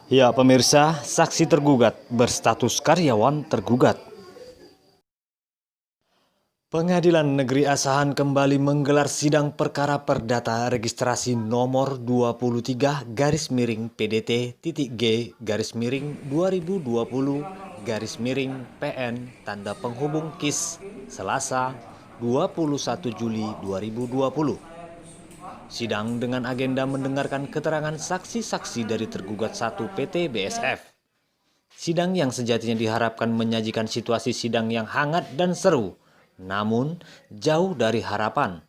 Ya pemirsa, saksi tergugat berstatus karyawan tergugat. Pengadilan Negeri Asahan kembali menggelar sidang perkara perdata registrasi nomor 23-G-2020-PN tanda penghubung KIS Selasa 21 Juli 2020. Sidang dengan agenda mendengarkan keterangan saksi-saksi dari tergugat 1 PT BSF. Sidang yang sejatinya diharapkan menyajikan situasi sidang yang hangat dan seru, namun jauh dari harapan.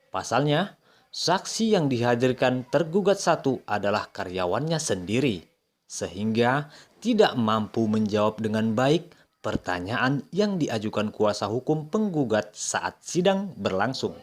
Pasalnya, saksi yang dihadirkan tergugat 1 adalah karyawannya sendiri, sehingga tidak mampu menjawab dengan baik pertanyaan yang diajukan kuasa hukum penggugat saat sidang berlangsung.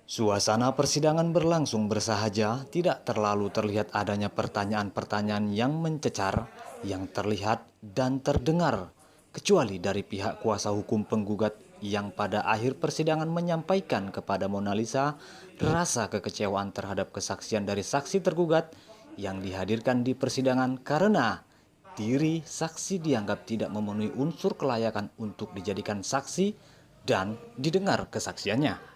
Suasana persidangan berlangsung bersahaja, tidak terlalu terlihat adanya pertanyaan-pertanyaan yang mencecar, yang terlihat dan terdengar, kecuali dari pihak kuasa hukum penggugat yang pada akhir persidangan menyampaikan kepada Mona Lisa rasa kekecewaan terhadap kesaksian dari saksi tergugat yang dihadirkan di persidangan karena diri saksi dianggap tidak memenuhi unsur kelayakan untuk dijadikan saksi dan didengar kesaksiannya.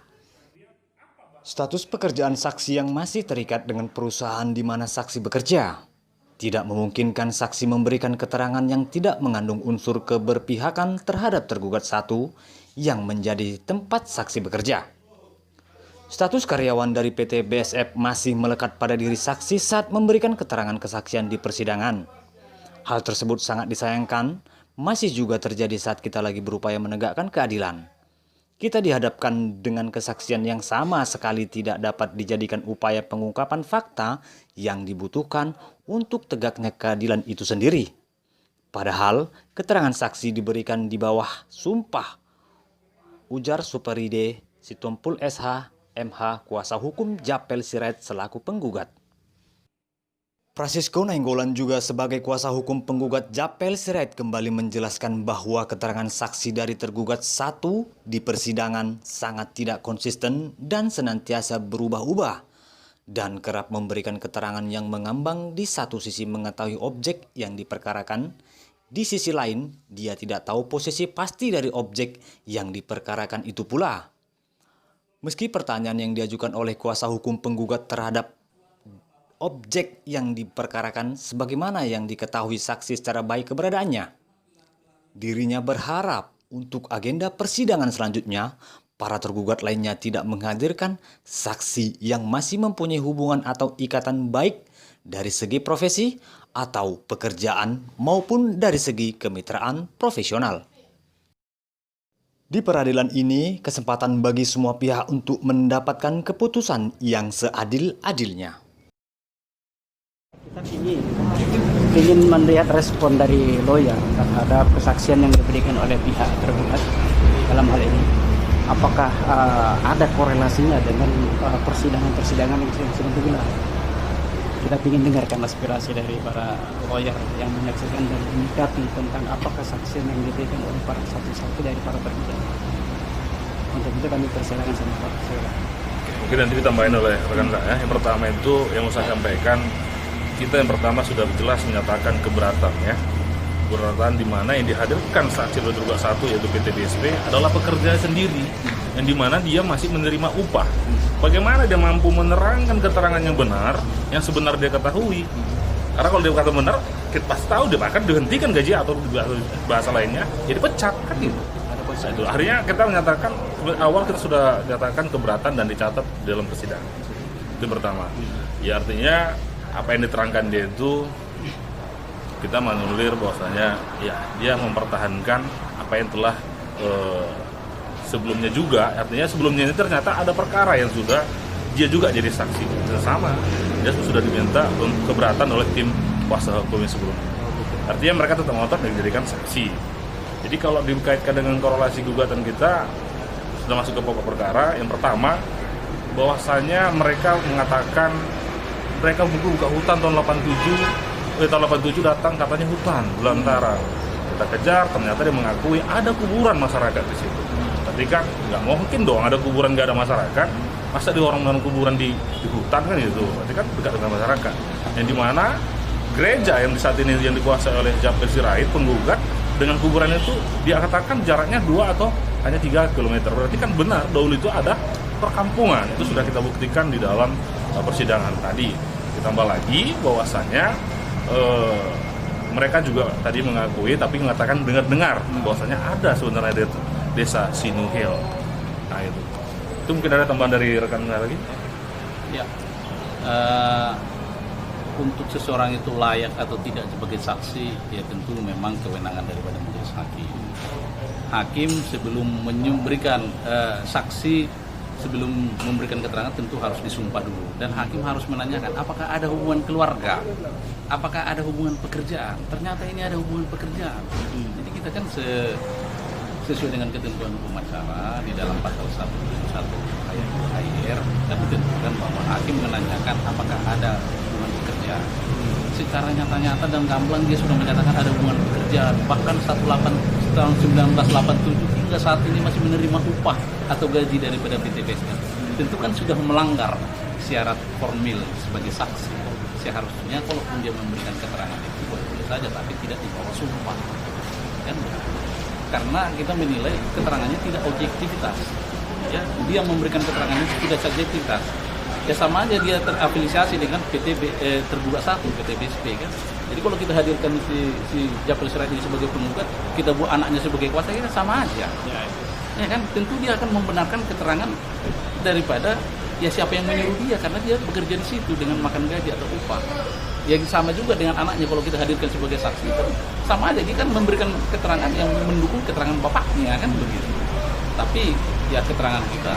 Status pekerjaan saksi yang masih terikat dengan perusahaan di mana saksi bekerja tidak memungkinkan saksi memberikan keterangan yang tidak mengandung unsur keberpihakan terhadap tergugat 1 yang menjadi tempat saksi bekerja. Status karyawan dari PT BSF masih melekat pada diri saksi saat memberikan keterangan kesaksian di persidangan. Hal tersebut sangat disayangkan, masih juga terjadi saat kita lagi berupaya menegakkan keadilan. Kita dihadapkan dengan kesaksian yang sama sekali tidak dapat dijadikan upaya pengungkapan fakta yang dibutuhkan untuk tegaknya keadilan itu sendiri. Padahal keterangan saksi diberikan di bawah sumpah. Ujar Superide Sitompul SH, MH, kuasa hukum Japel Sirait selaku penggugat. Francisco Nainggolan juga sebagai kuasa hukum penggugat Japel Sirait kembali menjelaskan bahwa keterangan saksi dari tergugat 1 di persidangan sangat tidak konsisten dan senantiasa berubah-ubah dan kerap memberikan keterangan yang mengambang. Di satu sisi mengetahui objek yang diperkarakan, di sisi lain dia tidak tahu posisi pasti dari objek yang diperkarakan itu pula. Meski pertanyaan yang diajukan oleh kuasa hukum penggugat terhadap objek yang diperkarakan sebagaimana yang diketahui saksi secara baik keberadaannya, dirinya berharap untuk agenda persidangan selanjutnya para tergugat lainnya tidak menghadirkan saksi yang masih mempunyai hubungan atau ikatan baik dari segi profesi atau pekerjaan maupun dari segi kemitraan profesional. Di peradilan ini, kesempatan bagi semua pihak untuk mendapatkan keputusan yang seadil-adilnya. Kita ingin melihat respon dari lawyer terhadap kesaksian yang diberikan oleh pihak tergugat dalam hal ini. Apakah ada korelasinya dengan persidangan-persidangan yang sedang digelar? Kita ingin dengarkan aspirasi dari para lawyer yang menyaksikan dan menyikapi tentang apa kesaksian yang diberikan oleh para saksi-saksi dari para tergugat. Untuk itu kami persilakan sama Pak. Mungkin nanti ditambahin oleh rekan ya. Yang pertama itu yang saya sampaikan, kita yang pertama sudah jelas menyatakan keberatan ya. Keberatan di mana yang dihadirkan saksi dari tergugat 1 yaitu PT BSP adalah pekerja sendiri yang di mana dia masih menerima upah. Bagaimana dia mampu menerangkan keterangan yang benar yang sebenarnya dia ketahui? Karena kalau dia kata benar, kita pasti tahu dia akan dihentikan gaji atau bahasa lainnya, jadi pecat kan gitu. Nah, itu akhirnya kita menyatakan awal kita sudah nyatakan keberatan dan dicatat dalam persidangan. Itu pertama. Ya artinya apa yang diterangkan dia itu kita menulir bahwasanya ya dia mempertahankan apa yang telah sebelumnya juga, artinya sebelumnya ini ternyata ada perkara yang sudah dia juga jadi saksi sama, dia sudah diminta keberatan oleh tim kuasa hukum yang sebelumnya. Artinya mereka tetap ngotot dan dijadikan saksi. Jadi kalau dikaitkan dengan korelasi gugatan kita sudah masuk ke pokok perkara, yang pertama bahwasanya mereka mengatakan mereka buka hutan tahun 87 tahun 87 datang katanya hutan belantara. Kita kejar, ternyata dia mengakui ada kuburan masyarakat di situ. Tapi kan nggak mungkin dong ada kuburan nggak ada masyarakat. Masa di orang kuburan di hutan kan gitu. Berarti kan dekat dengan masyarakat. Yang dimana gereja yang di saat ini yang dikuasai oleh Japil Sirait penggugat dengan kuburan itu dia katakan jaraknya 2 atau hanya 3 km. Berarti kan benar dahulu itu ada perkampungan. Itu sudah kita buktikan di dalam persidangan tadi. Ditambah lagi bahwasannya mereka juga tadi mengakui tapi mengatakan dengar-dengar bahwasanya ada sebenarnya desa Sinuhil. Nah itu mungkin ada tambahan dari rekan lagi? Ya, untuk seseorang itu layak atau tidak sebagai saksi ya tentu memang kewenangan daripada majelis hakim. Hakim sebelum memberikan saksi, sebelum memberikan keterangan tentu harus disumpah dulu, dan hakim harus menanyakan apakah ada hubungan keluarga, apakah ada hubungan pekerjaan. Ternyata ini ada hubungan pekerjaan. Jadi kita kan sesuai dengan ketentuan hukum acara di dalam pasal 171 ayat 2 AIR dan ditentukan bahwa hakim menanyakan apakah ada hubungan pekerjaan. Secara nyata-nyata dan gamblang dia sudah menyatakan ada hubungan pekerjaan. Bahkan tahun 1987 hingga saat ini masih menerima upah atau gaji daripada PT BSN. Tentu kan sudah melanggar syarat formil sebagai saksi. Seharusnya kalaupun dia memberikan keterangan itu boleh saja, tapi tidak di bawah sumpah. Kan? Karena kita menilai keterangannya tidak objektivitas. Ya, dia memberikan keterangannya tidak subjektivitas. Ya sama aja dia terafiliasi dengan tergugat 1 PT BSP kan. Jadi kalau kita hadirkan si Japil Sirait ini sebagai penggugat, kita buat anaknya sebagai kuasa, ya sama aja. Ya kan, tentu dia akan membenarkan keterangan daripada ya siapa yang menyuruh dia, karena dia bekerja di situ dengan makan gaji atau upah. Ya sama juga dengan anaknya kalau kita hadirkan sebagai saksi kan sama aja, dia kan memberikan keterangan yang mendukung keterangan bapaknya kan begitu. Tapi ya keterangan kita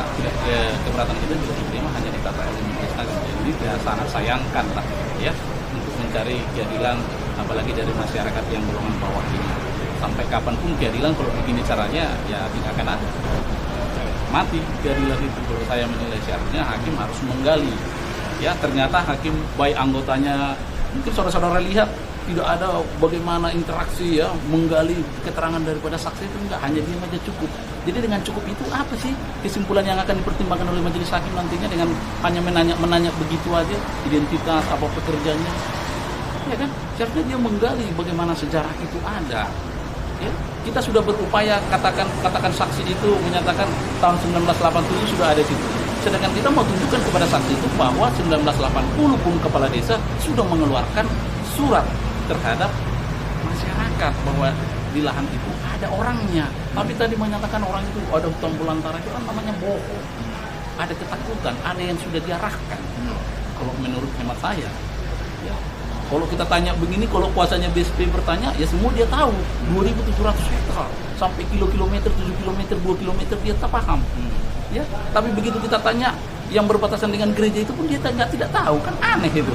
keberatan kita juga diterima hanya ditata oleh majelis hakim. Jadi ya sangat sayangkan lah ya untuk mencari keadilan apalagi dari masyarakat yang golongan bawah ini. Sampai kapanpun keadilan kalau begini caranya ya tidak akan ada. Mati keadilan itu kalau saya menilai. Seharusnya hakim harus menggali. Ya ternyata hakim baik anggotanya, mungkin saudara-saudara lihat tidak ada bagaimana interaksi ya menggali keterangan daripada saksi itu, enggak, hanya diam aja cukup. Jadi dengan cukup itu apa sih kesimpulan yang akan dipertimbangkan oleh majelis hakim nantinya dengan hanya menanya begitu aja identitas apa pekerjaannya, ya kan? Seharusnya dia menggali bagaimana sejarah itu ada. Ya, kita sudah berupaya katakan saksi itu menyatakan tahun 1987 sudah ada situ. Sedangkan kita mau tunjukkan kepada saksi itu bahwa 1980 pun kepala desa sudah mengeluarkan surat terhadap masyarakat bahwa di lahan itu ada orangnya. Tapi tadi menyatakan orang itu ada hutan belantara, itu kan namanya bohong. Ada ketakutan, ada yang sudah diarahkan. Kalau menurut hemat saya, ya. Kalau kita tanya begini, kalau kuasanya BSP bertanya, ya semua dia tahu. 2.700 hektar sampai kilometer, 7 kilometer, 2 kilometer dia tak paham. Ya, tapi begitu kita tanya yang berbatasan dengan gereja itu pun dia tidak tahu, kan aneh itu.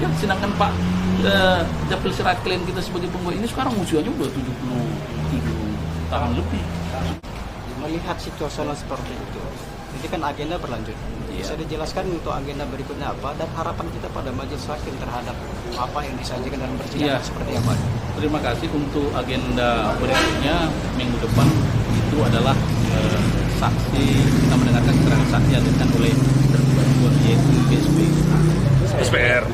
Ya, sedangkan Pak Japil Sirait klien kita sebagai penggugat ini sekarang usianya udah 77 tahun lebih. Melihat situasional seperti itu, ini kan agenda berlanjut. Bisa dijelaskan untuk agenda berikutnya apa dan harapan kita pada majelis hakim terhadap apa yang disajikan dalam persidangan seperti apa? Terima kasih. Untuk agenda berikutnya minggu depan itu adalah saksi, kita mendengarkan keterangan saksi yang dihadirkan oleh tergugat yaitu BSP. SPR.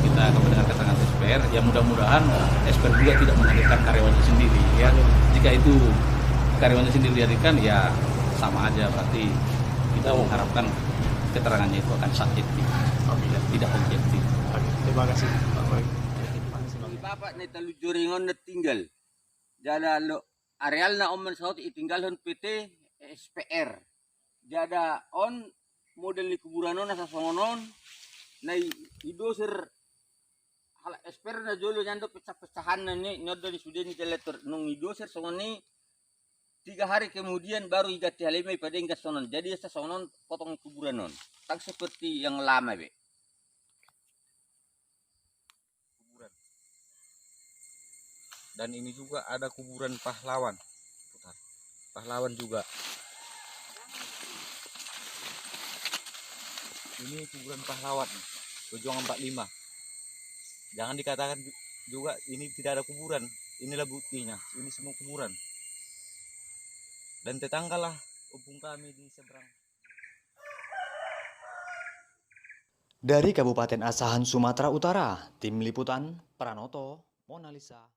Kita akan mendengar keterangan SPR. Ya mudah-mudahan SPR juga tidak menghadirkan karyawannya sendiri. Ya, jika itu karyawannya sendiri dihadirkan, ya sama aja berarti kita mengharapkan keterangannya itu akan subjektif, tidak objektif. Terima kasih. Bapak ni telu juringon na tinggal. Jada lo areal na oman saut itinggalhon PT SPR. Jada on model ni kuburanon na sasongonon na idoser hala SPR na jolo nyando pecah-pecahan na ni nyodo ni sudah ni teletor nung idoser songoni 3 hari kemudian baru igati halimai pada ingkat sonon. Jadi sasonon potong kuburanon. Tak seperti yang lama be. Dan ini juga ada kuburan pahlawan. Pahlawan juga. Ini kuburan pahlawan. Pejuang 45. Jangan dikatakan juga ini tidak ada kuburan. Inilah buktinya. Ini semua kuburan. Dan tetanggalah kampung kami di seberang. Dari Kabupaten Asahan, Sumatera Utara, Tim Liputan Pranoto, Mona Lisa.